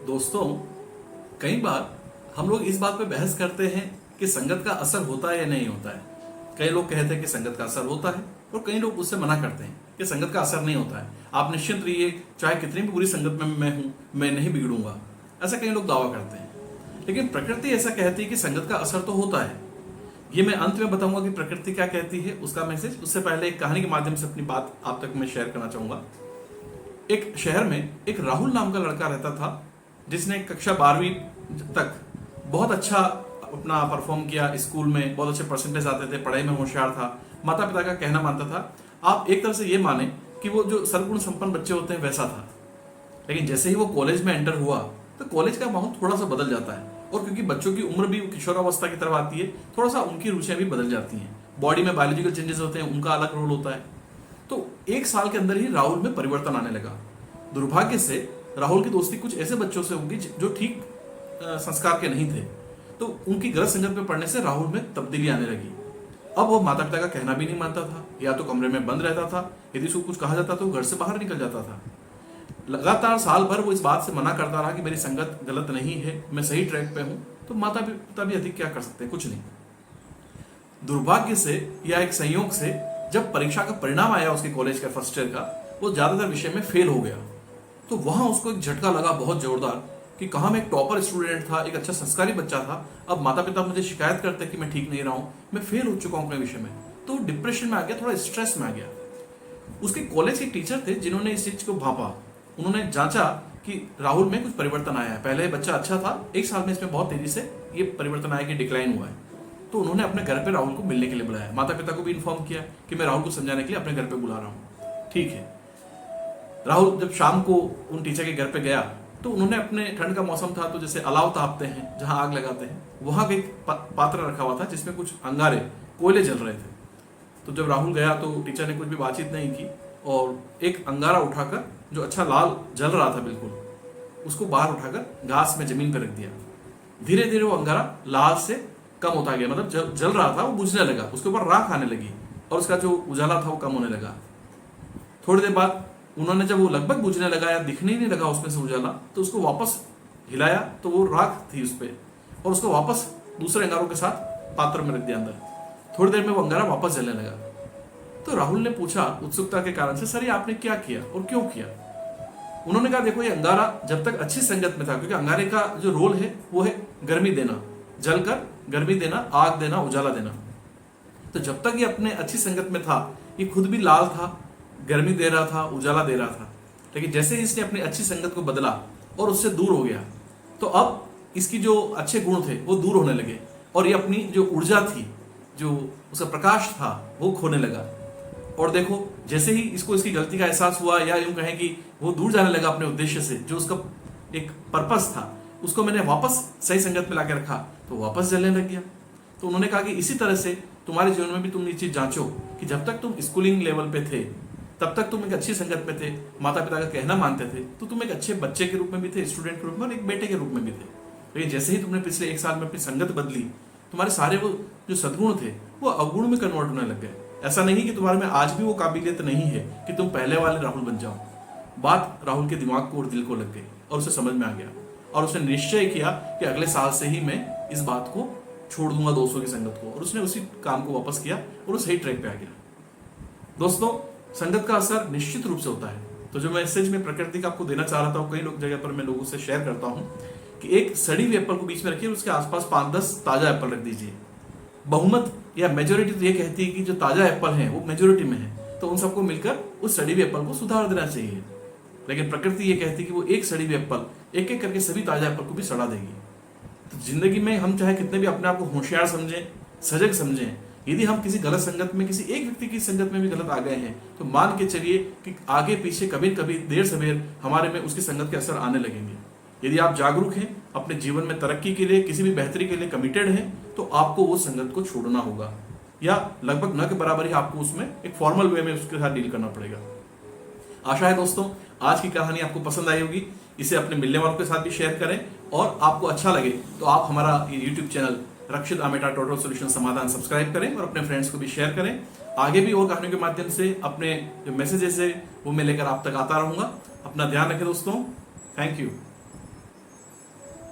दोस्तों, कई बार हम लोग इस बात पे बहस करते हैं कि संगत का असर होता है या नहीं होता है। कई लोग कहते हैं कि संगत का असर होता है और कई लोग उससे मना करते हैं कि संगत का असर नहीं होता है। आप निश्चिंत रहिए, चाहे कितनी भी बुरी संगत में मैं हूं, मैं नहीं बिगड़ूंगा, ऐसा कई लोग दावा करते हैं। लेकिन प्रकृति ऐसा कहती है कि संगत का असर तो होता है। ये मैं अंत में बताऊंगा कि प्रकृति क्या कहती है, उसका मैसेज। उससे पहले एक कहानी के माध्यम से अपनी बात आप तक मैं शेयर करना चाहूंगा। एक शहर में एक राहुल नाम का लड़का रहता था, जिसने कक्षा 12वीं तक बहुत अच्छा अपना परफॉर्म किया। स्कूल में बहुत अच्छे परसेंटेज आते थे, पढ़ाई में होशियार था, माता पिता का कहना मानता था। आप एक तरह से ये माने कि वो जो सर्वगुण संपन्न बच्चे होते हैं वैसा था। लेकिन जैसे ही वो कॉलेज में एंटर हुआ तो कॉलेज का माहौल थोड़ा सा बदल जाता है, और क्योंकि बच्चों की उम्र भी किशोरावस्था की तरफ आती है, थोड़ा सा उनकी रुचियां भी बदल जाती हैं। बॉडी में बायोलॉजिकल चेंजेस होते हैं, उनका अलग रोल होता है। तो एक साल के अंदर ही राहुल में परिवर्तन आने लगा। दुर्भाग्य से राहुल की दोस्ती कुछ ऐसे बच्चों से होगी जो ठीक संस्कार के नहीं थे, तो उनकी गलत संगत में पड़ने से राहुल में तब्दीली आने लगी। अब वो माता पिता का कहना भी नहीं मानता था, या तो कमरे में बंद रहता था, यदि उसको कुछ कहा जाता तो घर से बाहर निकल जाता था। लगातार साल भर वो इस बात से मना करता रहा कि मेरी संगत गलत नहीं है, मैं सही ट्रैक पे हूं। तो माता पिता भी अधिक क्या कर सकते हैं, कुछ नहीं। दुर्भाग्य से या एक संयोग से जब परीक्षा का परिणाम आया उसके कॉलेज का फर्स्ट ईयर का, वो ज्यादातर विषय में फेल हो गया। तो वहां उसको एक झटका लगा बहुत जोरदार कि कहा मैं एक टॉपर स्टूडेंट था, एक अच्छा संस्कारी बच्चा था, अब माता पिता मुझे शिकायत करते कि मैं ठीक नहीं रहा हूं, मैं फेल हो चुका हूं अपने विषय में। तो डिप्रेशन में आ गया, थोड़ा स्ट्रेस में आ गया। उसके कॉलेज के टीचर थे जिन्होंने इस चीज को भापा। उन्होंने जांचा कि राहुल में कुछ परिवर्तन आया है। पहले बच्चा अच्छा था, एक साल में इसमें बहुत तेजी से ये परिवर्तन आया कि डिक्लाइन हुआ है। तो उन्होंने अपने घर पे राहुल को मिलने के लिए बुलाया। माता पिता को भी इन्फॉर्म किया कि मैं राहुल को समझाने के लिए अपने घर पे बुला रहा हूँ। ठीक है। राहुल जब शाम को उन टीचर के घर पे गया तो उन्होंने अपने, ठंड का मौसम था तो जैसे अलाव तापते हैं, जहां आग लगाते हैं, वहां एक पात्र रखा हुआ था जिसमें कुछ अंगारे, कोयले जल रहे थे। तो जब राहुल गया तो टीचर ने कुछ भी बातचीत नहीं की और एक अंगारा उठाकर, जो अच्छा लाल जल रहा था बिल्कुल, उसको बाहर उठाकर घास में जमीन पर रख दिया। धीरे धीरे वो अंगारा लाल से कम होता गया, मतलब जल रहा था वो बुझने लगा, उसके ऊपर राख आने लगी और उसका जो उजाला था वो कम होने लगा। थोड़ी देर बाद उन्होंने जब वो लगभग बुझने लगा या दिखने ही नहीं लगा उसमें से उजाला, तो उसको वापस हिलाया तो वो राख थी उस पर, और उसको वापस दूसरे अंगारों के साथ पात्र में रख दिया अंदर। थोड़ी देर में वो अंगारा वापस जलने लगा। तो राहुल ने पूछा उत्सुकता के कारण से, सर ये आपने क्या किया और क्यों किया? उन्होंने कहा देखो, ये अंगारा जब तक अच्छी संगत में था, क्योंकि अंगारे का जो रोल है वो है गर्मी देना, जलकर गर्मी देना, आग देना, उजाला देना। तो जब तक ये अपने अच्छी संगत में था, ये खुद भी लाल था, गर्मी दे रहा था, उजाला दे रहा था। लेकिन जैसे ही इसने अपनी अच्छी संगत को बदला और उससे दूर हो गया, तो अब इसकी जो अच्छे गुण थे वो दूर होने लगे, और ये अपनी जो ऊर्जा थी, जो उसका प्रकाश था, वो खोने लगा। और देखो, जैसे ही इसको इसकी गलती का एहसास हुआ, या यूं कहें कि वो दूर जाने लगा अपने उद्देश्य से, जो उसका एक पर्पस था, उसको मैंने वापस सही संगत में लाके रखा तो वापस जलने लग गया। तो उन्होंने कहा कि इसी तरह से तुम्हारे जीवन में भी तुम ये चीज जांचो कि जब तक तुम स्कूलिंग लेवल पे थे तब तक तुम एक अच्छी संगत में थे, माता पिता का कहना मानते थे, तो तुम एक अच्छे बच्चे के रूप में भी थे, स्टूडेंट के रूप में, और एक बेटे के रूप में भी थे। लेकिन जैसे ही तुमने पिछले एक साल में अपनी संगत बदली, तुम्हारे सारे वो जो सद्गुण थे वो अवगुण में कन्वर्ट होने लग गए। ऐसा नहीं कि तुम्हारे में आज भी वो काबिलियत नहीं है कि तुम पहले वाले राहुल बन जाओ। बात राहुल के दिमाग को और दिल को लग गई और उसे समझ में आ गया, और उसने निश्चय किया कि अगले साल से ही मैं इस बात को छोड़ दूंगा, दोस्तों की संगत को। और उसने उसी काम को वापस किया और वो सही ट्रैक पे आ गया। दोस्तों, संगत का असर निश्चित रूप से होता है। तो जो मैसेज में प्रकृति का आपको देना चाह रहा था, कई लोग जगह पर मैं लोगों से शेयर करता हूं कि एक सड़ी हुई एप्पल को बीच में रखिए, उसके आसपास 5-10 ताजा एप्पल रख दीजिए। बहुमत या मेजोरिटी तो ये कहती है कि जो ताजा एप्पल है वो मेजोरिटी में है, तो उन सबको मिलकर उस सड़ी हुई एप्पल को सुधार देना चाहिए। लेकिन प्रकृति ये कहती है कि वो एक सड़ी हुई एप्पल एक एक करके सभी ताजा एप्पल को भी सड़ा देगी। तो जिंदगी में हम चाहे कितने भी अपने आप को होशियार समझें, सजग समझें, यदि हम किसी गलत संगत में, किसी एक व्यक्ति की संगत में भी गलत आ गए हैं, तो मान के चलिए कि आगे पीछे कभी कभी देर सवेर हमारे में उसकी संगत के असर आने लगेंगे। यदि आप जागरूक हैं, अपने जीवन में तरक्की के लिए, किसी भी बेहतरी के लिए कमिटेड हैं, तो आपको वो संगत को छोड़ना होगा, या लगभग न के बराबर ही आपको उसमें एक फॉर्मल वे में उसके साथ डील करना पड़ेगा। आशा है दोस्तों आज की कहानी आपको पसंद आई होगी। इसे अपने मिलने वालों के साथ भी शेयर करें, और आपको अच्छा लगे तो आप हमारा ये यूट्यूब चैनल रक्षित आमेटा टोटल सॉल्यूशन समाधान सब्सक्राइब करें और अपने फ्रेंड्स को भी शेयर करें। आगे भी और कहानियों के माध्यम से अपने जो मैसेजेस है वो मैं लेकर आप तक आता रहूंगा। अपना ध्यान रखें दोस्तों। Thank you.